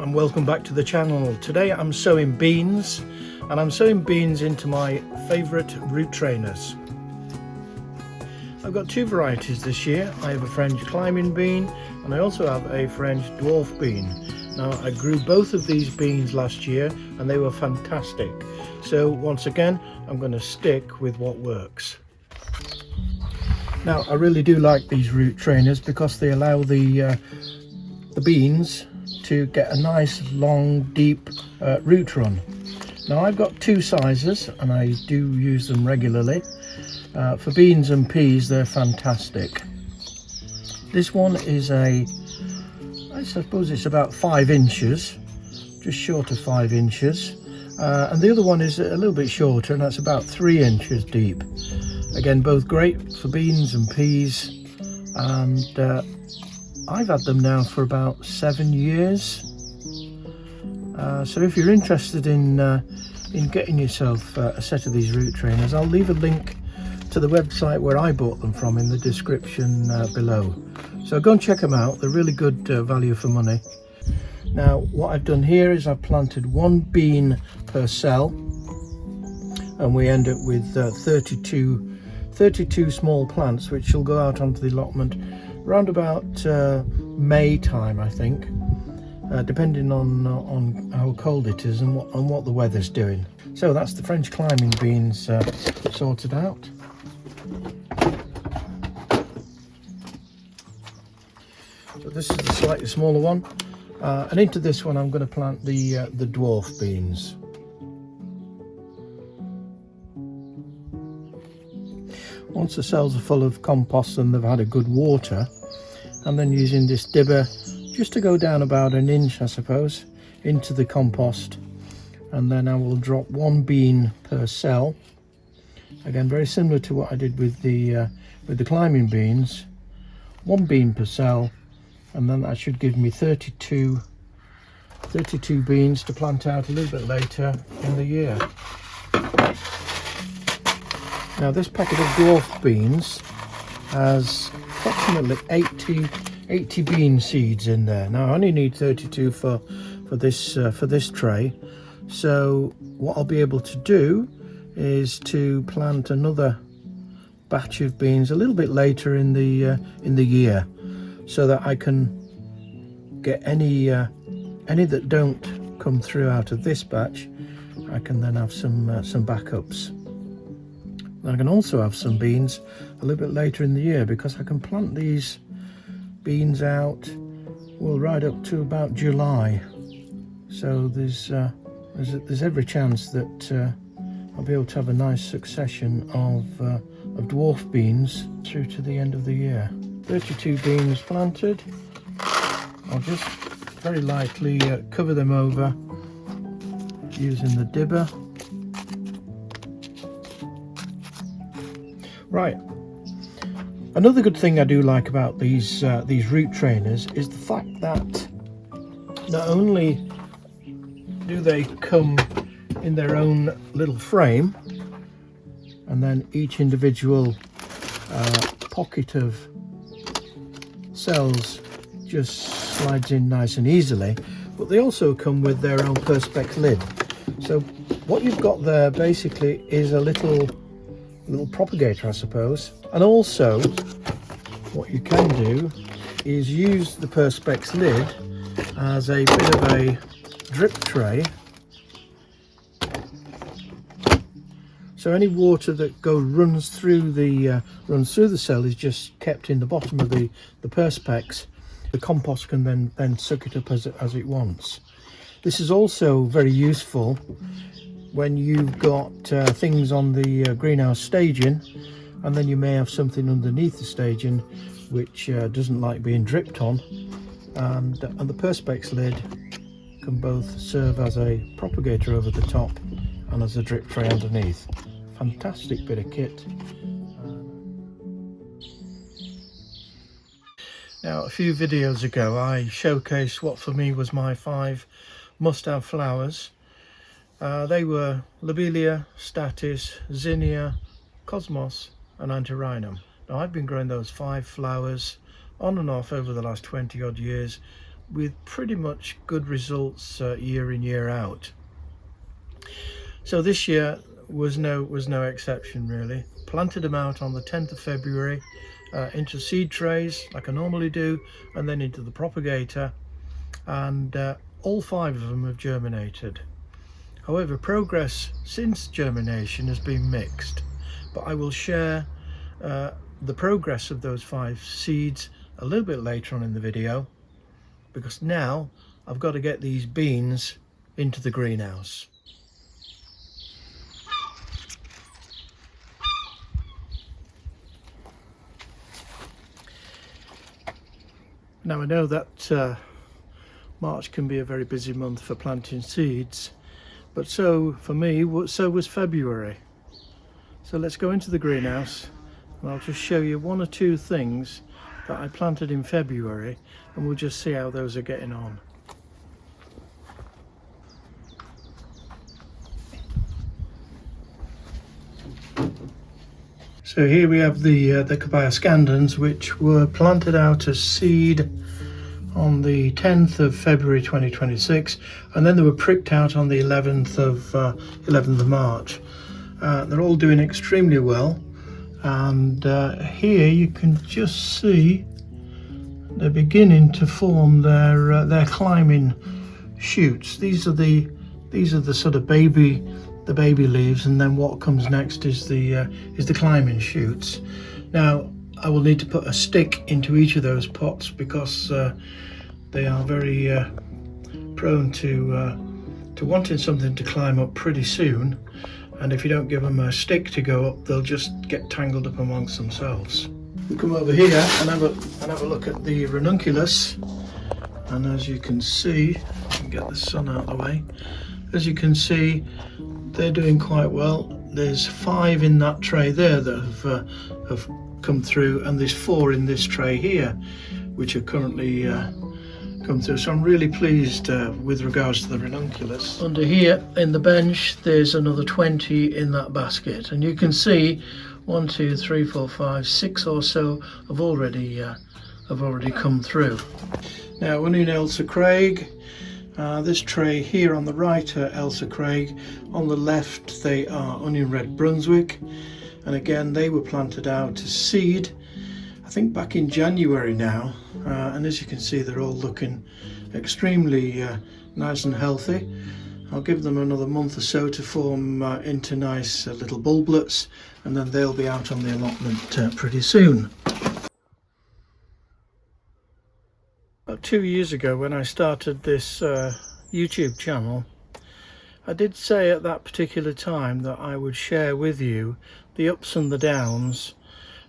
and welcome back to the channel. Today I'm sowing beans, and I'm sowing beans into my favourite root trainers. I've got two varieties this year. I have a French climbing bean and I also have a French dwarf bean. Now, I grew both of these beans last year and they were fantastic. So once again, I'm going to stick with what works. Now, I really do like these root trainers because they allow the beans to get a nice long deep root run. Now, I've got two sizes and I do use them regularly. For beans and peas, they're fantastic. This one is I suppose it's about 5 inches, just short of 5 inches, and the other one is a little bit shorter, and that's about 3 inches deep. Again, both great for beans and peas, and I've had them now for about 7 years. So if you're interested in getting yourself a set of these root trainers, I'll leave a link to the website where I bought them from in the description below. So go and check them out. They're really good value for money. Now, what I've done here is I've planted 1 bean per cell, and we end up with 32 small plants, which will go out onto the allotment around about May time, I think, depending on how cold it is and what the weather's doing. So that's the French climbing beans sorted out. So this is the slightly smaller one, and into this one I'm going to plant the dwarf beans. Once the cells are full of compost and they've had a good water, I'm then using this dibber just to go down about 1 inch, I suppose, into the compost, and then I will drop 1 bean per cell. Again, very similar to what I did with the climbing beans. 1 bean per cell, and then that should give me 32 beans to plant out a little bit later in the year. Now, this packet of dwarf beans has approximately 80 bean seeds in there. Now, I only need 32 for this tray, so what I'll be able to do is to plant another batch of beans a little bit later in the year, so that I can get any that don't come through out of this batch. I can then have some backups. And I can also have some beans a little bit later in the year, because I can plant these beans out, well, right up to about July. So there's every chance that I'll be able to have a nice succession of dwarf beans through to the end of the year. 32 beans planted. I'll just very lightly cover them over using the dibber. Right. Another good thing I do like about these root trainers is the fact that not only do they come in their own little frame, and then each individual pocket of cells just slides in nice and easily, but they also come with their own perspex lid. So what you've got there basically is a little propagator, I suppose. And also what you can do is use the perspex lid as a bit of a drip tray. So any water that runs through the cell is just kept in the bottom of the perspex. The compost can then suck it up as it wants. This is also very useful when you've got things on the greenhouse staging, and then you may have something underneath the staging which doesn't like being dripped on, and the perspex lid can both serve as a propagator over the top and as a drip tray underneath. Fantastic bit of kit. Now, a few videos ago I showcased what for me was my 5 must-have flowers. They were lobelia, statice, zinnia, cosmos and antirrhinum. Now, I've been growing those 5 flowers on and off over the last 20 odd years with pretty much good results year in, year out. So this year was no exception really. Planted them out on the 10th of February into seed trays like I normally do, and then into the propagator, and all 5 of them have germinated. However, progress since germination has been mixed, but I will share the progress of those 5 seeds a little bit later on in the video, because now I've got to get these beans into the greenhouse. Now I know that March can be a very busy month for planting seeds, but so for me, so was February. So let's go into the greenhouse and I'll just show you 1 or 2 things that I planted in February, and we'll just see how those are getting on. So here we have the Cabaya scandens, which were planted out as seed on the 10th of February 2026, and then they were pricked out on the 11th of March. They're all doing extremely well, and here you can just see they're beginning to form their climbing shoots. These are the sort of baby leaves, and then what comes next is the climbing shoots. Now I will need to put a stick into each of those pots because they are very prone to wanting something to climb up pretty soon, and if you don't give them a stick to go up, they'll just get tangled up amongst themselves. We come over here and have a look at the ranunculus, and as you can see, get the sun out of the way, as you can see, they're doing quite well. There's 5 in that tray there that have come through, and there's 4 in this tray here which are currently come through. So I'm really pleased with regards to the ranunculus. Under here in the bench there's another 20 in that basket, and you can see 1, 2, 3, 4, 5, 6 or so have already come through. Now, onion Elsa Craig. This tray here on the right are Elsa Craig, on the left they are onion red Brunswick, and again they were planted out as seed I think back in January now, and as you can see they're all looking extremely nice and healthy. I'll give them another month or so to form into nice little bulblets, and then they'll be out on the allotment pretty soon. About 2 years ago, when I started this YouTube channel, I did say at that particular time that I would share with you the ups and the downs,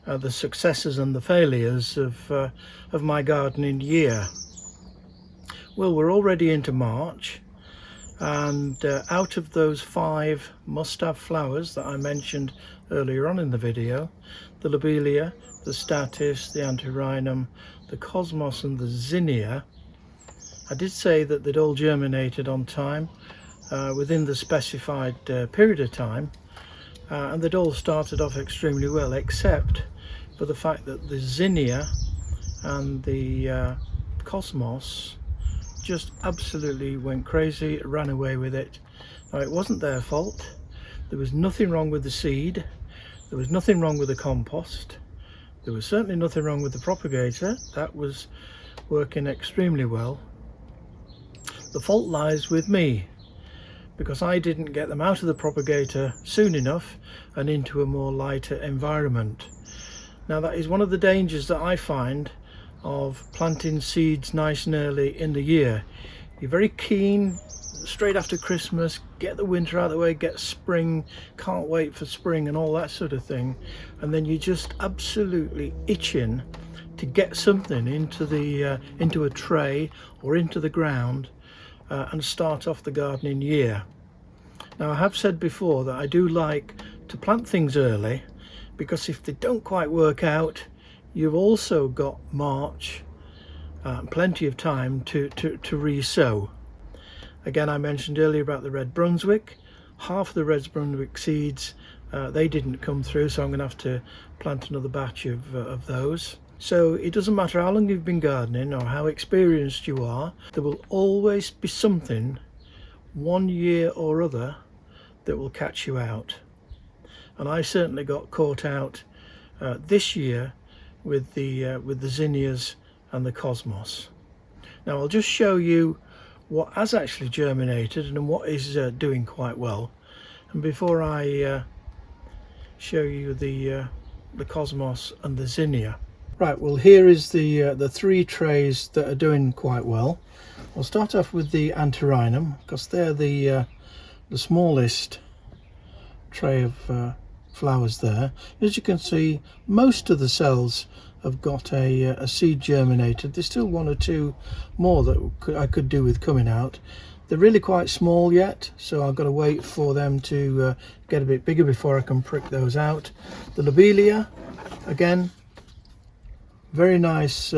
the successes and the failures of my gardening year. Well, we're already into March, and out of those 5 must-have flowers that I mentioned earlier on in the video, the lobelia, the statice, the antirrhinum, the cosmos and the zinnia, I did say that they'd all germinated on time within the specified period of time, and they'd all started off extremely well, except for the fact that the zinnia and the cosmos just absolutely went crazy, ran away with it. Now, it wasn't their fault. There was nothing wrong with the seed, there was nothing wrong with the compost, there was certainly nothing wrong with the propagator. That was working extremely well. The fault lies with me, because I didn't get them out of the propagator soon enough and into a more lighter environment. Now, that is one of the dangers that I find of planting seeds nice and early in the year. You're very keen straight after Christmas, get the winter out of the way, get spring, can't wait for spring and all that sort of thing, and then you're just absolutely itching to get something into a tray or into the ground and start off the gardening year. Now, I have said before that I do like to plant things early, because if they don't quite work out, you've also got March, plenty of time to re-sow. Again, I mentioned earlier about the red Brunswick. Half of the red Brunswick seeds, they didn't come through, so I'm going to have to plant another batch of those. So it doesn't matter how long you've been gardening or how experienced you are, there will always be something, one year or other, that will catch you out. And I certainly got caught out this year with the zinnias and the cosmos. Now I'll just show you what has actually germinated and what is doing quite well. And before I show you the cosmos and the zinnia. Right, well here is the three trays that are doing quite well. I'll start off with the antirrhinum because they're the smallest tray of flowers there. As you can see, most of the cells have got a seed germinated. There's still one or two more that I could do with coming out. They're really quite small yet, so I've got to wait for them to get a bit bigger before I can prick those out. The lobelia, again, very nice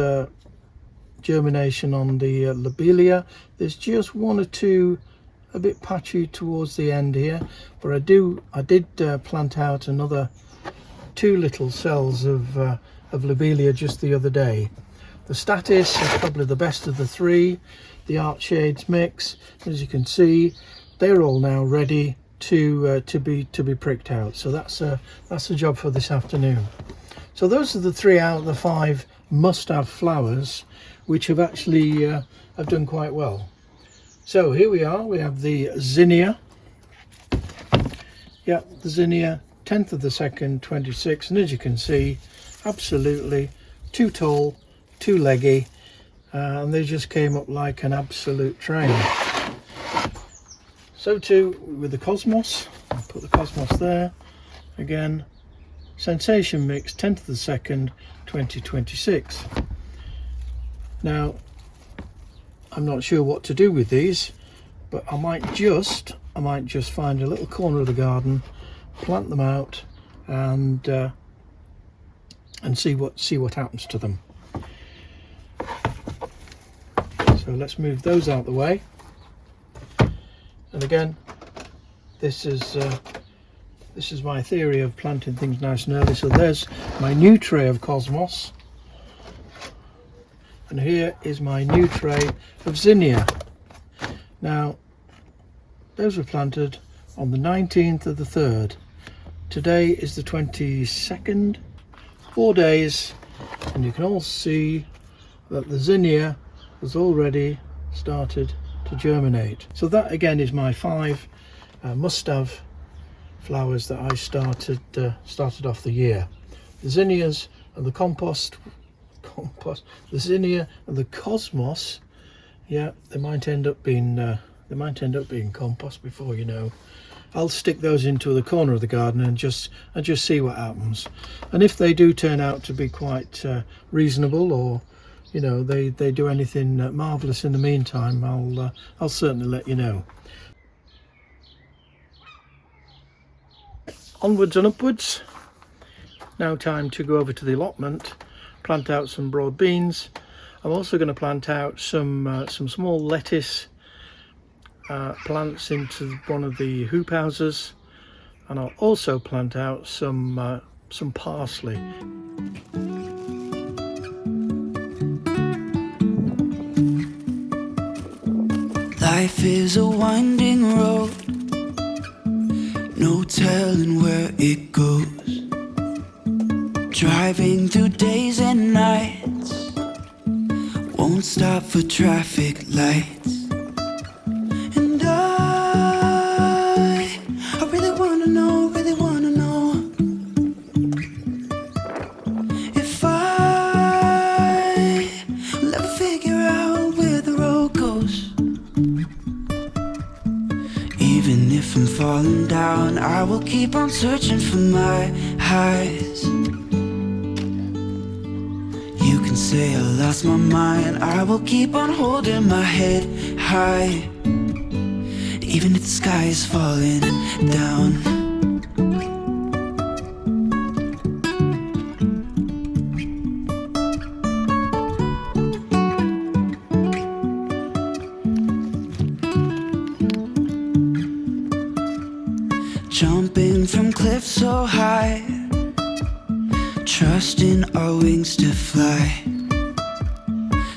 germination on the lobelia. There's just one or two a bit patchy towards the end here, but I did plant out another two little cells of lobelia just the other day. The status is probably the best of the three. The Artshades mix, as you can see, they're all now ready to be pricked out. So that's the job for this afternoon. So those are the 3 out of the 5 must-have flowers, which have actually have done quite well. So here we are. We have the zinnia. Yeah, the zinnia, 10th of the 2nd, 26, and as you can see, absolutely too tall, too leggy, and they just came up like an absolute train. So too with the cosmos. I'll put the cosmos there again. Sensation mix, 10th of the 2nd, 2026. Now I'm not sure what to do with these, but I might just find a little corner of the garden, plant them out, and see what happens to them. So let's move those out the way. And again, this is my theory of planting things nice and early. So there's my new tray of cosmos, and here is my new tray of zinnia. Now those were planted on the 19th of the 3rd. Today is the 22nd, 4 days, and you can all see that the zinnia has already started to germinate. So that again is my 5 must-have flowers that I started off the year. The zinnias and the the zinnia and the cosmos, yeah, they might end up being compost before you know. I'll stick those into the corner of the garden and just see what happens. And if they do turn out to be quite reasonable, or you know they do anything marvelous in the meantime, I'll certainly let you know. Onwards and upwards. Now time to go over to the allotment, plant out some broad beans. I'm also going to plant out some small lettuce plants into one of the hoop houses, and I'll also plant out some parsley. Life is a winding road, no telling where it goes. Driving through days and nights, won't stop for traffic lights. And I really wanna know if I will ever figure out where the road goes. Even if I'm falling down, I will keep on searching for my highs. You can say I lost my mind, I will keep on holding my head high, even if the sky is falling down. Jumping from cliffs so high, trusting our wings to fly.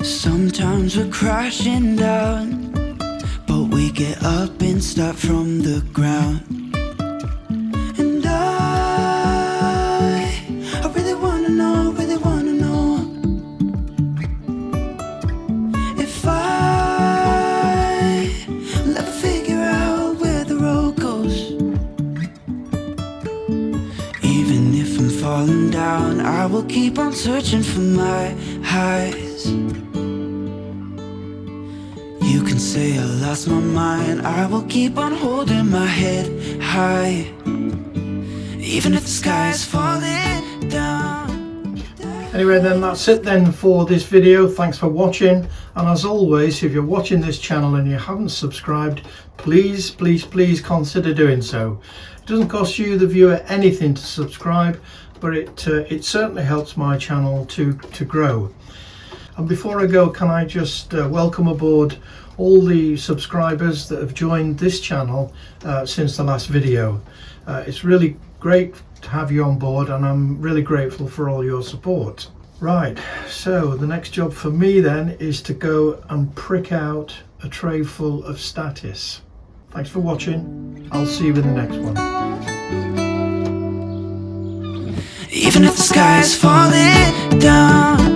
Sometimes we're crashing down, but we get up and start from the ground. And I really wanna know, if I'll ever figure out where the road goes. Even if I'm falling down, I will keep on searching for my highs. You can say I lost my mind, I will keep on holding my head high, even if the sky is falling down. Anyway then, that's it then for this video. Thanks for watching, and as always, if you're watching this channel and you haven't subscribed, please consider doing so. It doesn't cost you, the viewer, anything to subscribe, but it certainly helps my channel to grow. And before I go, can I just welcome aboard all the subscribers that have joined this channel since the last video. It's really great to have you on board, and I'm really grateful for all your support. Right, so the next job for me then is to go and prick out a tray full of status. Thanks for watching. I'll see you in the next one. Even if the sky is falling down.